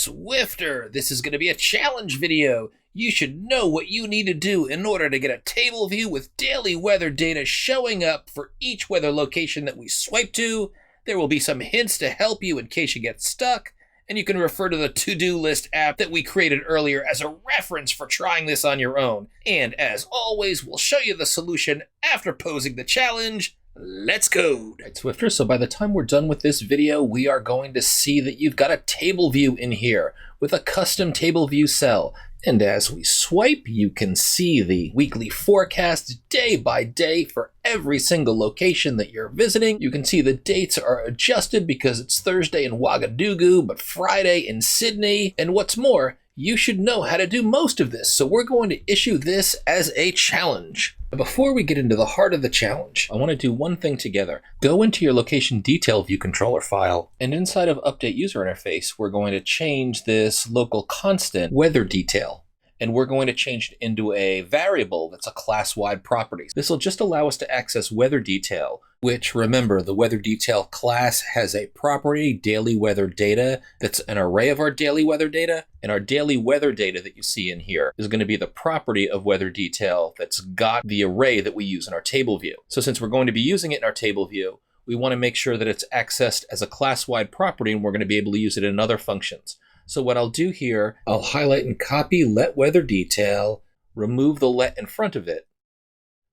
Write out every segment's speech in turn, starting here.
Swifter. This is going to be a challenge video. You should know what you need to do in order to get a table view with daily weather data showing up for each weather location that we swipe to. There will be some hints to help you in case you get stuck, and you can refer to the to-do list app that we created earlier as a reference for trying this on your own. And as always, we'll show you the solution after posing the challenge. Let's go! Right, Swifter, so by the time we're done with this video, we are going to see that you've got a table view in here with a custom table view cell. And as we swipe, you can see the weekly forecast day by day for every single location that you're visiting. You can see the dates are adjusted because it's Thursday in Ouagadougou, but Friday in Sydney. And what's more, you should know how to do most of this, so we're going to issue this as a challenge. Before we get into the heart of the challenge, I want to do one thing together. Go into your location detail view controller file, and inside of update user interface, we're going to change this local constant weather detail. And we're going to change it into a variable that's a class-wide property. This will just allow us to access weather detail, which, remember, the weather detail class has a property, daily weather data, that's an array of our daily weather data. And our daily weather data that you see in here is going to be the property of weather detail that's got the array that we use in our table view. So since we're going to be using it in our table view, we want to make sure that it's accessed as a class-wide property, and we're going to be able to use it in other functions. So what I'll do here, I'll highlight and copy let weather detail, remove the let in front of it,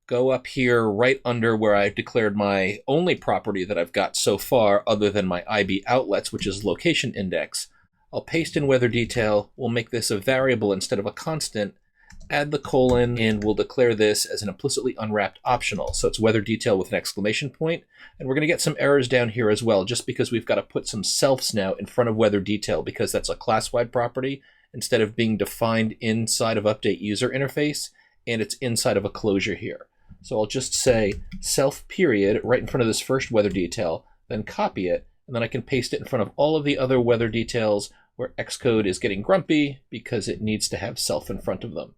go up here right under where I've declared my only property that I've got so far other than my IB outlets, which is location index. I'll paste in weather detail, we'll make this a variable instead of a constant, add the colon, and we'll declare this as an implicitly unwrapped optional. So it's weather detail with an exclamation point. And we're going to get some errors down here as well, just because we've got to put some selfs now in front of weather detail because that's a class-wide property instead of being defined inside of update user interface, and it's inside of a closure here. So I'll just say self period right in front of this first weather detail, then copy it, and then I can paste it in front of all of the other weather details where Xcode is getting grumpy because it needs to have self in front of them.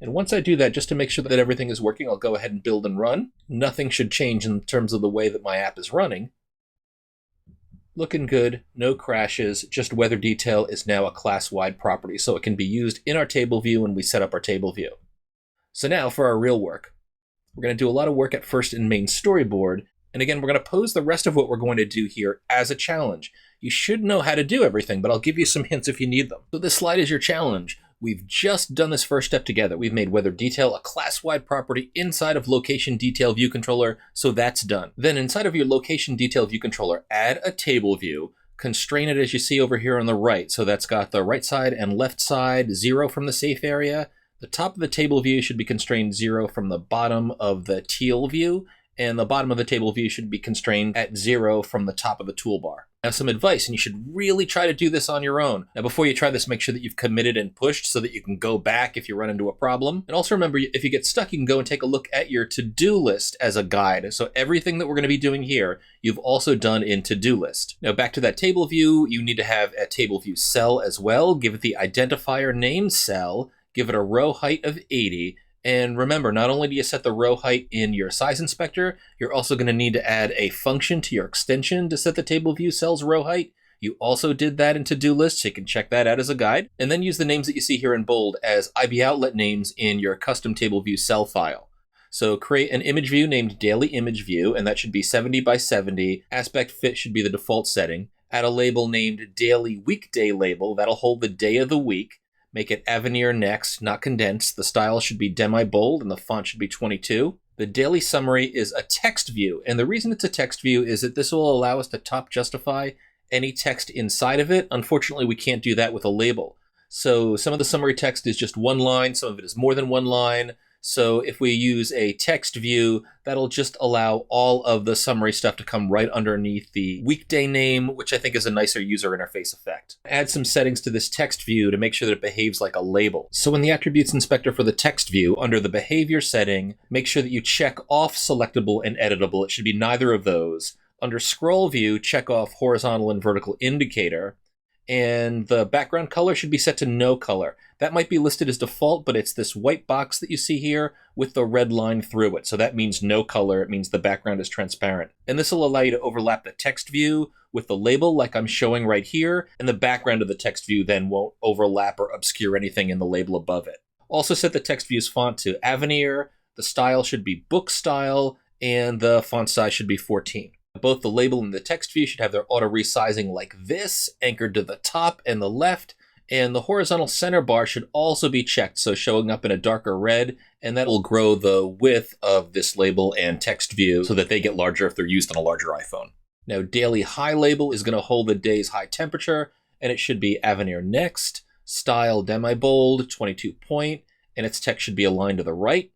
And once I do that, just to make sure that everything is working, I'll go ahead and build and run. Nothing should change in terms of the way that my app is running. Looking good, no crashes, just weather detail is now a class-wide property, so it can be used in our table view when we set up our table view. So now for our real work. We're going to do a lot of work at first in main storyboard, and again, we're going to pose the rest of what we're going to do here as a challenge. You should know how to do everything, but I'll give you some hints if you need them. So this slide is your challenge. We've just done this first step together. We've made weather detail a class-wide property inside of location detail view controller, so that's done. Then inside of your location detail view controller, add a table view, constrain it as you see over here on the right. So that's got the right side and left side, 0 from the safe area. The top of the table view should be constrained 0 from the bottom of the teal view, and the bottom of the table view should be constrained at 0 from the top of the toolbar. Now some advice, and you should really try to do this on your own. Now before you try this, make sure that you've committed and pushed so that you can go back if you run into a problem. And also remember, if you get stuck, you can go and take a look at your to-do list as a guide. So everything that we're going to be doing here, you've also done in to-do list. Now back to that table view, you need to have a table view cell as well. Give it the identifier name cell, give it a row height of 80. And remember, not only do you set the row height in your size inspector, you're also going to need to add a function to your extension to set the table view cell's row height. You also did that in to-do list, so you can check that out as a guide. And then use the names that you see here in bold as IB outlet names in your custom table view cell file. So create an image view named daily image view, and that should be 70 by 70. Aspect fit should be the default setting. Add a label named daily weekday label. That'll hold the day of the week. Make it Avenir next, not condensed. The style should be demi-bold and the font should be 22. The daily summary is a text view, and the reason it's a text view is that this will allow us to top justify any text inside of it. Unfortunately, we can't do that with a label. So some of the summary text is just one line, some of it is more than one line. So if we use a text view, that'll just allow all of the summary stuff to come right underneath the weekday name, which I think is a nicer user interface effect. Add some settings to this text view to make sure that it behaves like a label. So in the attributes inspector for the text view, under the behavior setting, make sure that you check off selectable and editable. It should be neither of those. Under scroll view, check off horizontal and vertical indicator. and the background color should be set to no color. That might be listed as default, but it's this white box that you see here with the red line through it. So that means no color. It means the background is transparent. And this will allow you to overlap the text view with the label like I'm showing right here, and the background of the text view then won't overlap or obscure anything in the label above it. Also set the text view's font to Avenir, the style should be book style, and the font size should be 14. Both the label and the text view should have their auto resizing like this, anchored to the top and the left, and the horizontal center bar should also be checked, so showing up in a darker red, and that'll grow the width of this label and text view so that they get larger if they're used on a larger iPhone. Now, daily high label is going to hold the day's high temperature, and it should be Avenir Next, style demi-bold, 22 point, and its text should be aligned to the right.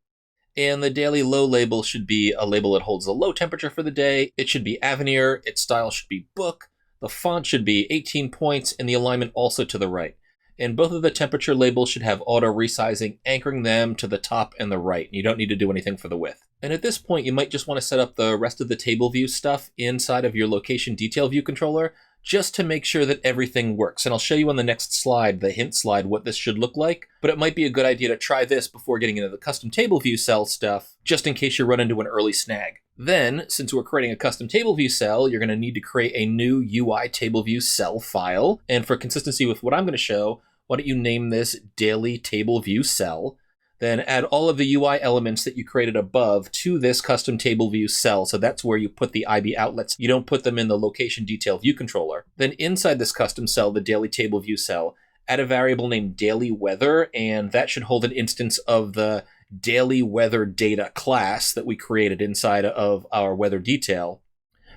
And the daily low label should be a label that holds the low temperature for the day. It should be Avenir, its style should be book, the font should be 18 points, and the alignment also to the right. And both of the temperature labels should have auto resizing, anchoring them to the top and the right. You don't need to do anything for the width. And at this point, you might just want to set up the rest of the table view stuff inside of your location detail view controller, just to make sure that everything works. And I'll show you on the next slide, the hint slide, what this should look like. But it might be a good idea to try this before getting into the custom table view cell stuff, just in case you run into an early snag. Then, since we're creating a custom table view cell, you're going to need to create a new UI table view cell file. And for consistency with what I'm going to show, why don't you name this daily table view cell? Then add all of the UI elements that you created above to this custom table view cell. So that's where you put the IB outlets. You don't put them in the location detail view controller. Then inside this custom cell, the daily table view cell, add a variable named daily weather, and that should hold an instance of the daily weather data class that we created inside of our weather detail.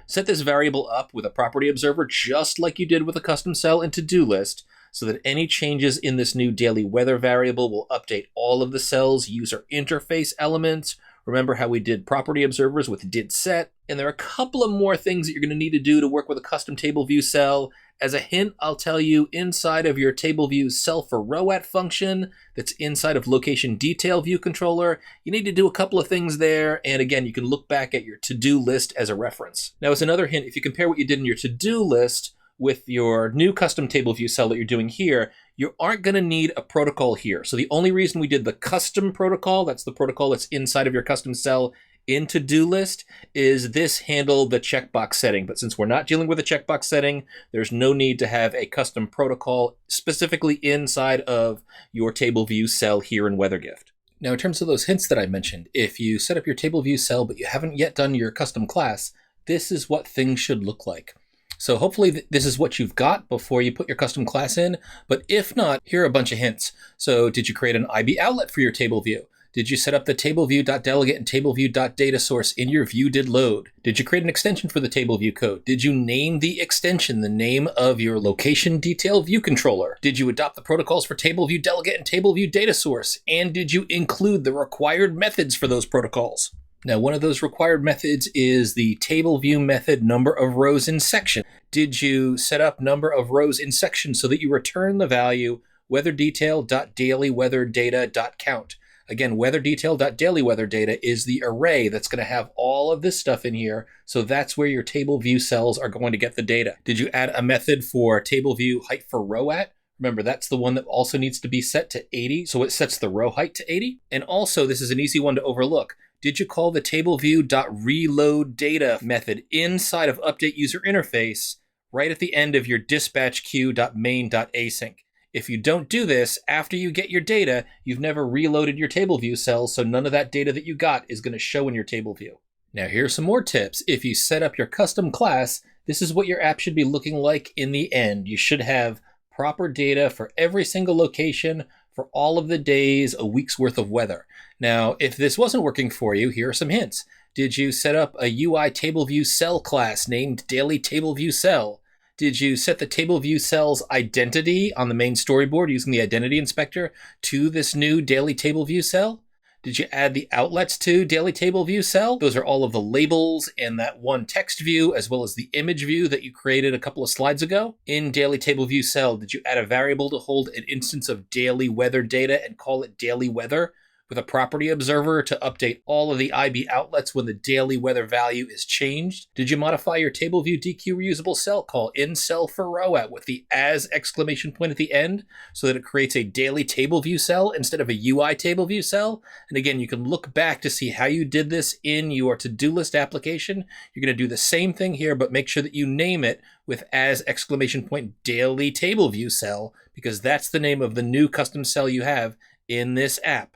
Set this variable up with a property observer just like you did with a custom cell in to-do list, so that any changes in this new daily weather variable will update all of the cell's user interface elements. Remember how we did property observers with did set? And there are a couple of more things that you're going to need to do to work with a custom table view cell. As a hint, I'll tell you inside of your table view cell for ROAT function that's inside of location detail view controller, you need to do a couple of things there. And again, you can look back at your to-do list as a reference. Now, as another hint, if you compare what you did in your to-do list with your new custom table view cell that you're doing here, you aren't going to need a protocol here. So the only reason we did the custom protocol, that's the protocol that's inside of your custom cell in to-do list, is this handled the checkbox setting. But since we're not dealing with a checkbox setting, there's no need to have a custom protocol specifically inside of your table view cell here in WeatherGift. Now, in terms of those hints that I mentioned, if you set up your table view cell but you haven't yet done your custom class, this is what things should look like. So hopefully this is what you've got before you put your custom class in, but if not, here are a bunch of hints. So did you create an IB outlet for your table view? Did you set up the TableView.delegate and TableView.dataSource in your ViewDidLoad? Did you create an extension for the TableView code? Did you name the extension the name of your location detail view controller? Did you adopt the protocols for TableView Delegate and TableView DataSource? And did you include the required methods for those protocols? Now, one of those required methods is the TableView method number of rows in section. Did you set up number of rows in section so that you return the value WeatherDetail.dailyWeatherData.count? Again, WeatherDetail.dailyWeatherData is the array that's going to have all of this stuff in here. So that's where your table view cells are going to get the data. Did you add a method for table view height for ROAT? Remember, that's the one that also needs to be set to 80. So it sets the row height to 80. And also, this is an easy one to overlook. Did you call the TableView.reloadData method inside of update user interface right at the end of your dispatch queue.main.async? If you don't do this, after you get your data, you've never reloaded your table view cells, so none of that data that you got is going to show in your table view. Now, here are some more tips. If you set up your custom class, this is what your app should be looking like in the end. You should have proper data for every single location for all of the days, a week's worth of weather. Now, if this wasn't working for you, here are some hints. Did you set up a UI TableView cell class named Daily TableView Cell? Did you set the TableView cell's identity on the main storyboard using the identity inspector to this new Daily TableView cell? Did you add the outlets to Daily TableView cell? Those are all of the labels and that one text view, as well as the image view that you created a couple of slides ago. In Daily TableView cell, did you add a variable to hold an instance of daily weather data and call it daily weather? with a property observer to update all of the IB outlets when the daily weather value is changed? Did you modify your TableView DQ reusable cell call in cell for row at with the as exclamation point at the end so that it creates a daily TableView cell instead of a UI TableView cell? And again, you can look back to see how you did this in your to-do list application. You're going to do the same thing here, but make sure that you name it with as exclamation point daily TableView cell, because that's the name of the new custom cell you have in this app.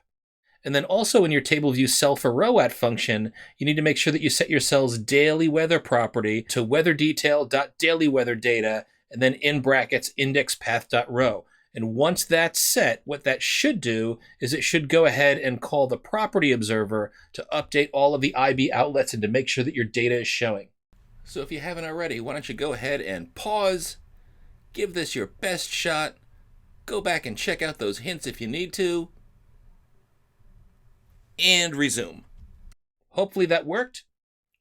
And then also in your TableView cell for row at function, you need to make sure that you set your cell's daily weather property to WeatherDetail.dailyWeatherData, and then in brackets indexPath.row. And once that's set, what that should do is it should go ahead and call the property observer to update all of the IB outlets and to make sure that your data is showing. So if you haven't already, why don't you go ahead and pause, give this your best shot, go back and check out those hints if you need to, and resume. Hopefully that worked.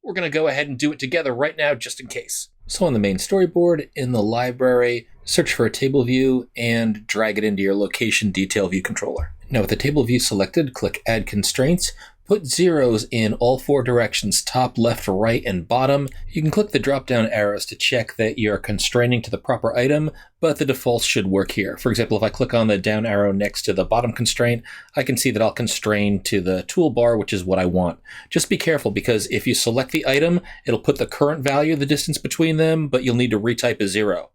We're going to go ahead and do it together right now just in case. So on the main storyboard, in the library, search for a table view and drag it into your location detail view controller. Now with the table view selected, click Add Constraints. Put zeros in all four directions, top, left, right, and bottom. You can click the drop-down arrows to check that you're constraining to the proper item, but the defaults should work here. For example, if I click on the down arrow next to the bottom constraint, I can see that I'll constrain to the toolbar, which is what I want. Just be careful, because if you select the item, it'll put the current value, the distance between them, but you'll need to retype a 0.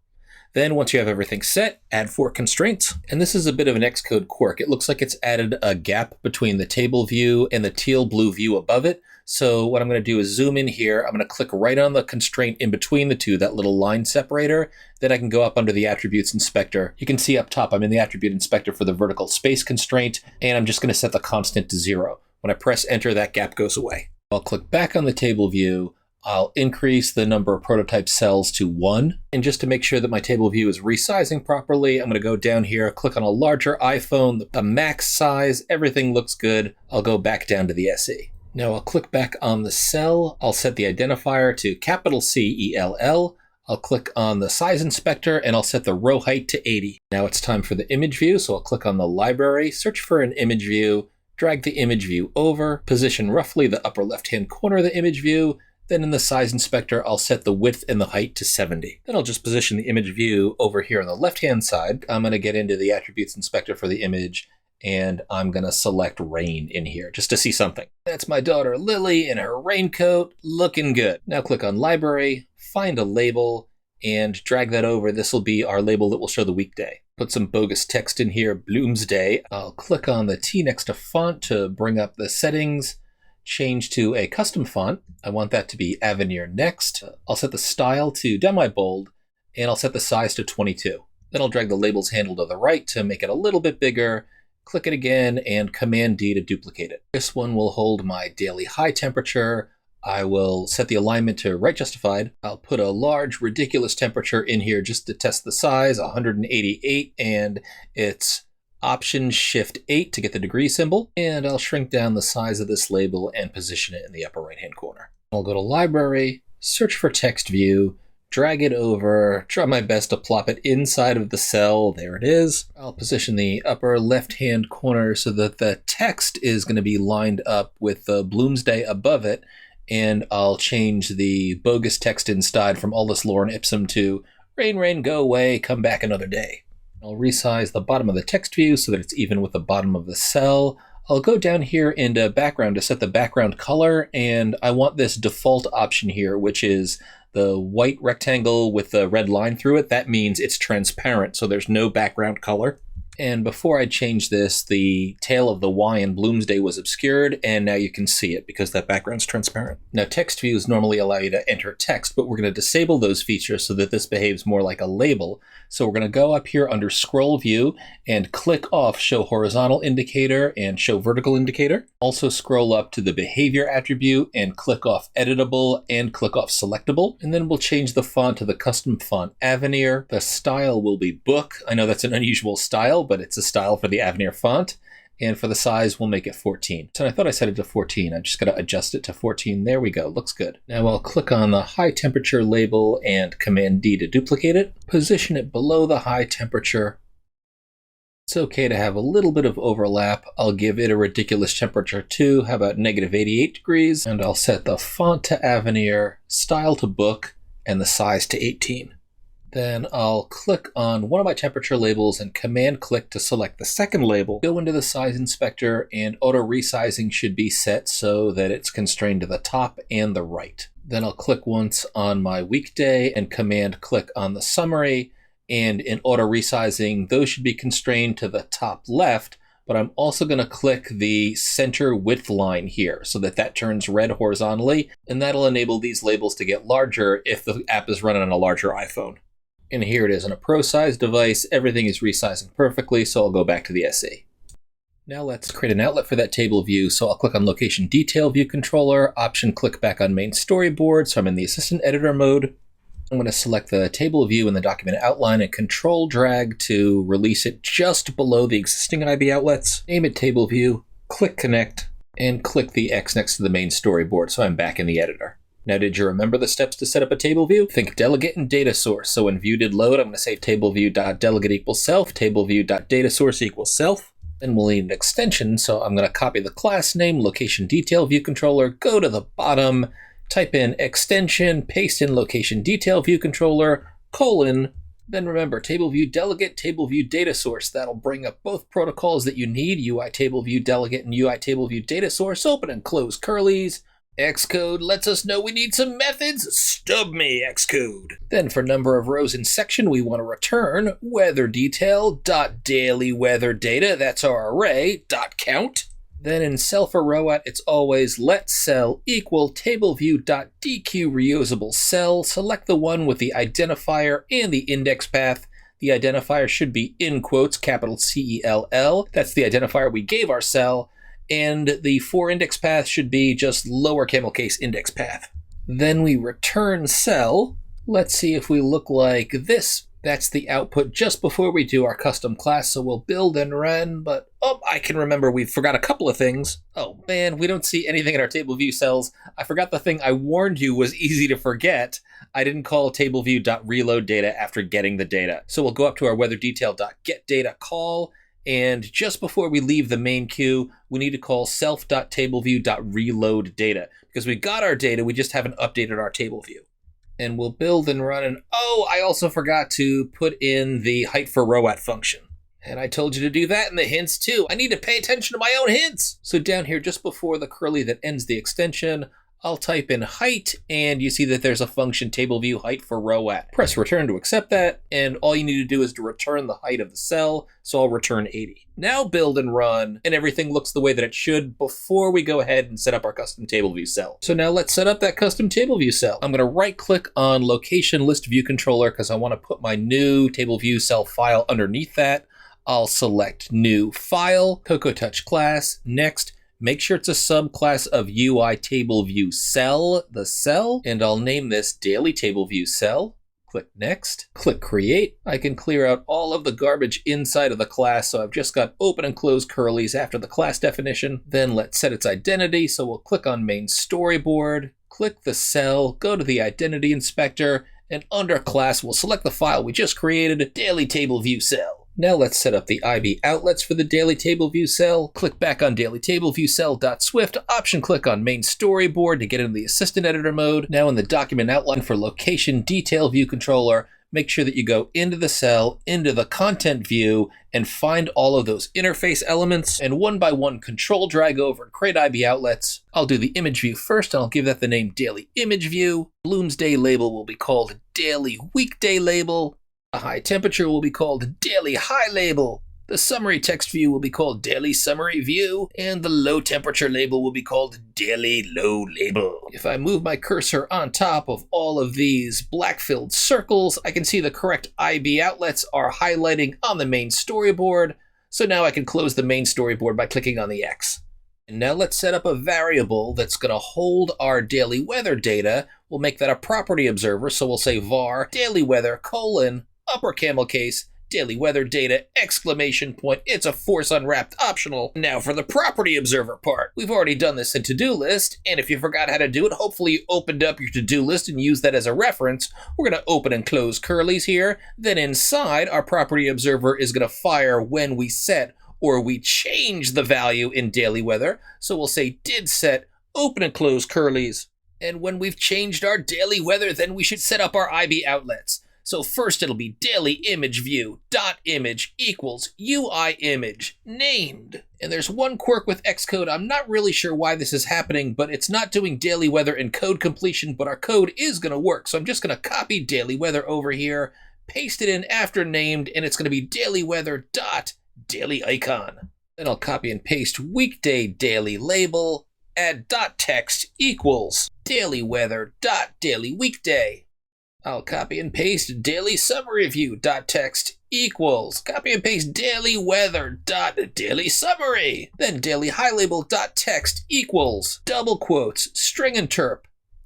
Then once you have everything set, add 4 constraints. And this is a bit of an Xcode quirk. It looks like it's added a gap between the table view and the teal blue view above it. So what I'm going to do is zoom in here. I'm going to click right on the constraint in between the two, that little line separator. Then I can go up under the attributes inspector. You can see up top, I'm in the attribute inspector for the vertical space constraint, and I'm just going to set the constant to 0. When I press enter, that gap goes away. I'll click back on the table view. I'll increase the number of prototype cells to 1. And just to make sure that my table view is resizing properly, I'm going to go down here, click on a larger iPhone, the max size, everything looks good. I'll go back down to the SE. Now I'll click back on the cell. I'll set the identifier to capital CELL. I'll click on the size inspector and I'll set the row height to 80. Now it's time for the image view. So I'll click on the library, search for an image view, drag the image view over, position roughly the upper left-hand corner of the image view. Then in the size inspector, I'll set the width and the height to 70. Then I'll just position the image view over here on the left-hand side. I'm going to get into the attributes inspector for the image, and I'm going to select rain in here just to see something. That's my daughter Lily in her raincoat, looking good. Now click on library, find a label, and drag that over. This will be our label that will show the weekday. Put some bogus text in here, Bloomsday. I'll click on the T next to font to bring up the settings. Change to a custom font. I want that to be Avenir Next. I'll set the style to demi-bold, and I'll set the size to 22. Then I'll drag the labels handle to the right to make it a little bit bigger, click it again, and Command D to duplicate it. This one will hold my daily high temperature. I will set the alignment to right justified. I'll put a large, ridiculous temperature in here just to test the size, 188, and it's Option Shift 8 to get the degree symbol, and I'll shrink down the size of this label and position it in the upper right-hand corner. I'll go to Library, search for Text View, drag it over, try my best to plop it inside of the cell. There it is. I'll position the upper left-hand corner so that the text is going to be lined up with the Bloomsday above it, and I'll change the bogus text inside from all this lorem ipsum to rain, rain, go away, come back another day. I'll resize the bottom of the text view so that it's even with the bottom of the cell. I'll go down here into background to set the background color, and I want this default option here, which is the white rectangle with the red line through it. That means it's transparent, so there's no background color. And before I change this, the tail of the Y in Bloomsday was obscured, and now you can see it because that background's transparent. Now, text views normally allow you to enter text, but we're going to disable those features so that this behaves more like a label. So we're going to go up here under Scroll View and click off Show Horizontal Indicator and Show Vertical Indicator. Also scroll up to the Behavior attribute and click off Editable and click off Selectable. And then we'll change the font to the custom font Avenir. The style will be Book. I know that's an unusual style, but it's a style for the Avenir font. And for the size, we'll make it 14. So I thought I set it to 14. I just got to adjust it to 14. There we go. Looks good. Now I'll click on the high temperature label and Command D to duplicate it. Position it below the high temperature. It's okay to have a little bit of overlap. I'll give it a ridiculous temperature too. How about negative 88 degrees? And I'll set the font to Avenir, style to book, and the size to 18. Then I'll click on one of my temperature labels and command click to select the second label. Go into the size inspector, and auto resizing should be set so that it's constrained to the top and the right. Then I'll click once on my weekday and command click on the summary. And in auto resizing, those should be constrained to the top left, but I'm also going to click the center width line here so that turns red horizontally, and that'll enable these labels to get larger if the app is running on a larger iPhone. And here it is on a Pro size device. Everything is resizing perfectly, so I'll go back to the SE. Now let's create an outlet for that table view. So I'll click on Location Detail View Controller, Option click back on Main Storyboard, so I'm in the Assistant Editor mode. I'm going to select the table view in the document outline and control drag to release it just below the existing IB outlets. Name it table view, click connect, and click the X next to the main storyboard, so I'm back in the editor. Now, did you remember the steps to set up a table view? Think delegate and data source. So when view did load, I'm going to say tableview.delegate equals self, tableview.data source equals self. Then we'll need an extension, so I'm going to copy the class name, location detail view controller, go to the bottom, type in extension, paste in location detail view controller, colon, then remember table view delegate, table view data source. That'll bring up both protocols that you need, UI table view delegate and UI table view data source. Open and close curlies. Xcode lets us know we need some methods. Stub me, Xcode. Then for number of rows in section, we want to return WeatherDetail.dailyWeatherData. That's our array, .count. Then in cell for row@, it's always let cell equal tableview.dequeue reusable cell. Select the one with the identifier and the index path. The identifier should be in quotes, capital CELL. That's the identifier we gave our cell. And the for index path should be just lower camel case index path. Then we return cell. Let's see if we look like this. That's the output just before we do our custom class, so we'll build and run, but I can remember we forgot a couple of things. Oh man, we don't see anything in our table view cells. I forgot the thing I warned you was easy to forget. I didn't call tableview.reload data after getting the data. So we'll go up to our weatherdetail.getData call, and just before we leave the main queue, we need to call self.tableview.reload data, because we got our data, we just haven't updated our table view. And we'll build and run, and I also forgot to put in the height for row@ function. And I told you to do that in the hints too. I need to pay attention to my own hints. So down here, just before the curly that ends the extension, I'll type in height, and you see that there's a function TableView height for row@. Press return to accept that, and all you need to do is to return the height of the cell, so I'll return 80. Now build and run, and everything looks the way that it should before we go ahead and set up our custom TableView cell. So now let's set up that custom TableView cell. I'm going to right-click on Location List View Controller because I want to put my new TableView cell file underneath that. I'll select New File, CocoaTouch Class, Next. Make sure it's a subclass of UI TableView cell, the cell, and I'll name this Daily TableView cell. Click Next, click Create. I can clear out all of the garbage inside of the class, so I've just got open and close curlies after the class definition. Then let's set its identity, so we'll click on Main Storyboard, click the cell, go to the Identity Inspector, and under Class, we'll select the file we just created, Daily TableView cell. Now let's set up the IB outlets for the Daily TableView cell. Click back on Daily TableView cell.swift, option click on Main Storyboard to get into the Assistant Editor mode. Now in the document outline for Location Detail View Controller, make sure that you go into the cell, into the Content View, and find all of those interface elements, and one by one control drag over and create IB outlets. I'll do the image view first, and I'll give that the name Daily Image View. Bloomsday label will be called Daily Weekday Label. The high temperature will be called Daily High Label. The summary text view will be called Daily Summary View, and the low temperature label will be called Daily Low Label. If I move my cursor on top of all of these black-filled circles, I can see the correct IB outlets are highlighting on the main storyboard, so now I can close the main storyboard by clicking on the X. And now let's set up a variable that's going to hold our daily weather data. We'll make that a property observer, so we'll say var daily weather : upper camel case daily weather data, exclamation point. It's a force unwrapped optional. Now for the property observer part. We've already done this in to-do list, and if you forgot how to do it, hopefully you opened up your to-do list and used that as a reference. We're going to open and close curlies here. Then inside, our property observer is going to fire when we set or we change the value in daily weather. So we'll say did set, open and close curlies. And when we've changed our daily weather, then we should set up our IB outlets. So first it'll be daily image view dot image equals UI image named. And there's one quirk with Xcode. I'm not really sure why this is happening, but it's not doing daily weather in code completion, but our code is going to work. So I'm just going to copy daily weather over here, paste it in after named, and it's going to be daily weather dot daily icon. Then I'll copy and paste weekday daily label, add dot text equals daily weather dot daily weekday. I'll copy and paste daily summary view dot text equals copy and paste daily weather dot daily summary. Then daily high label dot text equals double quotes string interp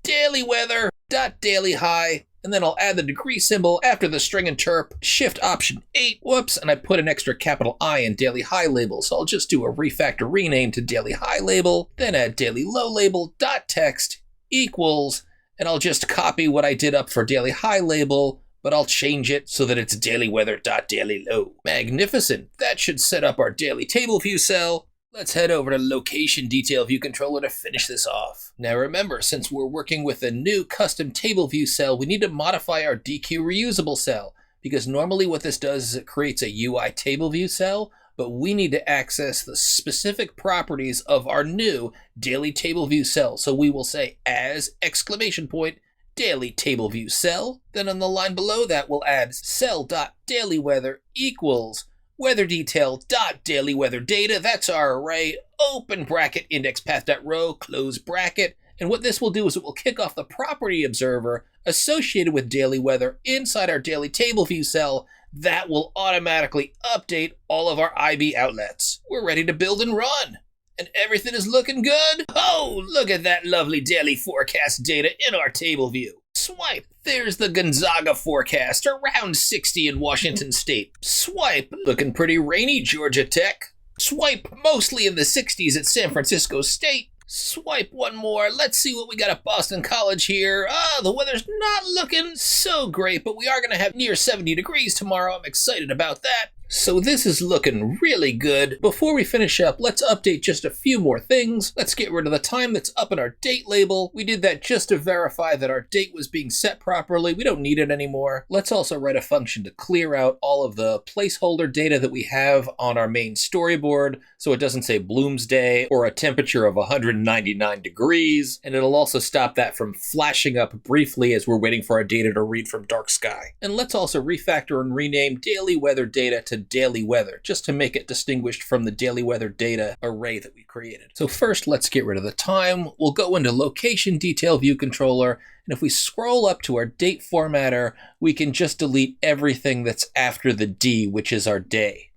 daily weather dot daily high. And then I'll add the degree symbol after the string interp, shift option 8, whoops, and I put an extra capital I in daily high label, so I'll just do a refactor rename to daily high label, then add daily low label dot text equals, and I'll just copy what I did up for daily high label, but I'll change it so that it's daily weather dot daily low. Magnificent. That should set up our daily table view cell. Let's head over to location detail view controller to finish this off. Now remember, since we're working with a new custom table view cell, we need to modify our DQ reusable cell, because normally what this does is it creates a UI table view cell, but we need to access the specific properties of our new daily table view cell. So we will say as exclamation point daily table view cell. Then on the line below that we'll add cell.dailyweather equals WeatherDetail dot daily weather data. That's our array. Open bracket index path.row, close bracket. And what this will do is it will kick off the property observer associated with daily weather inside our daily table view cell. That will automatically update all of our IB outlets. We're ready to build and run. And everything is looking good. Oh, look at that lovely daily forecast data in our table view. Swipe. There's the Gonzaga forecast, around 60 in Washington State. Swipe. Looking pretty rainy, Georgia Tech. Swipe. Mostly in the 60s at San Francisco State. Swipe one more. Let's see what we got at Boston College here. The weather's not looking so great, but we are going to have near 70 degrees tomorrow. I'm excited about that. So this is looking really good. Before we finish up, let's update just a few more things. Let's get rid of the time that's up in our date label. We did that just to verify that our date was being set properly. We don't need it anymore. Let's also write a function to clear out all of the placeholder data that we have on our main storyboard, so it doesn't say Bloomsday or a temperature of 199 degrees. And it'll also stop that from flashing up briefly as we're waiting for our data to read from DarkSky. And let's also refactor and rename daily weather data to daily weather, just to make it distinguished from the daily weather data array that we created. So first, let's get rid of the time. We'll go into location detail view controller, and if we scroll up to our date formatter, we can just delete everything that's after the D, which is our day.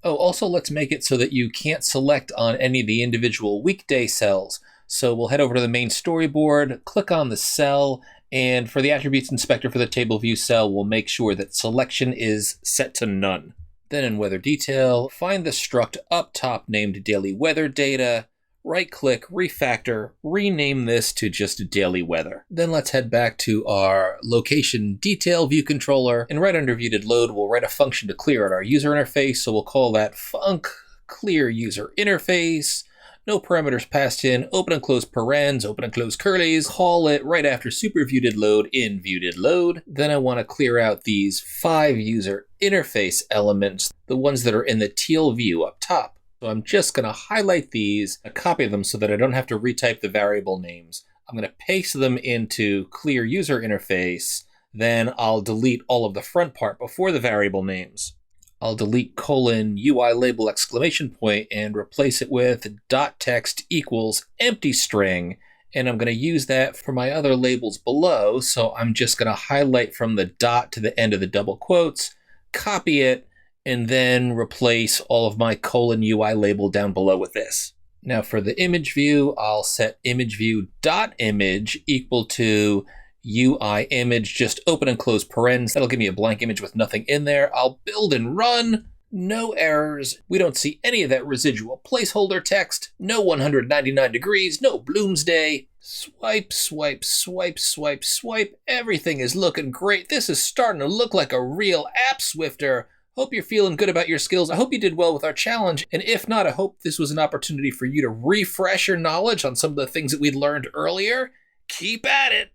Oh, also let's make it so that you can't select on any of the individual weekday cells. So we'll head over to the main storyboard, click on the cell, and for the attributes inspector for the table view cell, we'll make sure that selection is set to none. Then in WeatherDetail, find the struct up top named daily weather data, right-click, refactor, rename this to just daily weather. Then let's head back to our location detail view controller, and right under view.load, we'll write a function to clear out our user interface, so we'll call that func clear user interface. No parameters passed in, open and close parens, open and close curlies, call it right after super view.load in view.load. Then I want to clear out these 5 user interface elements, the ones that are in the teal view up top. So I'm just going to highlight these, copy them so that I don't have to retype the variable names. I'm going to paste them into clear user interface, then I'll delete all of the front part before the variable names. I'll delete :UI label exclamation point and replace it with dot text equals empty string. And I'm going to use that for my other labels below. So I'm just going to highlight from the dot to the end of the double quotes, copy it, and then replace all of my :UI label down below with this. Now for the image view, I'll set image view dot image equal to UI image, just open and close parens. That'll give me a blank image with nothing in there. I'll build and run. No errors. We don't see any of that residual placeholder text. No 199 degrees. No Bloomsday. Swipe, swipe, swipe, swipe, swipe. Everything is looking great. This is starting to look like a real app Swifter. Hope you're feeling good about your skills. I hope you did well with our challenge. And if not, I hope this was an opportunity for you to refresh your knowledge on some of the things that we learned earlier. Keep at it.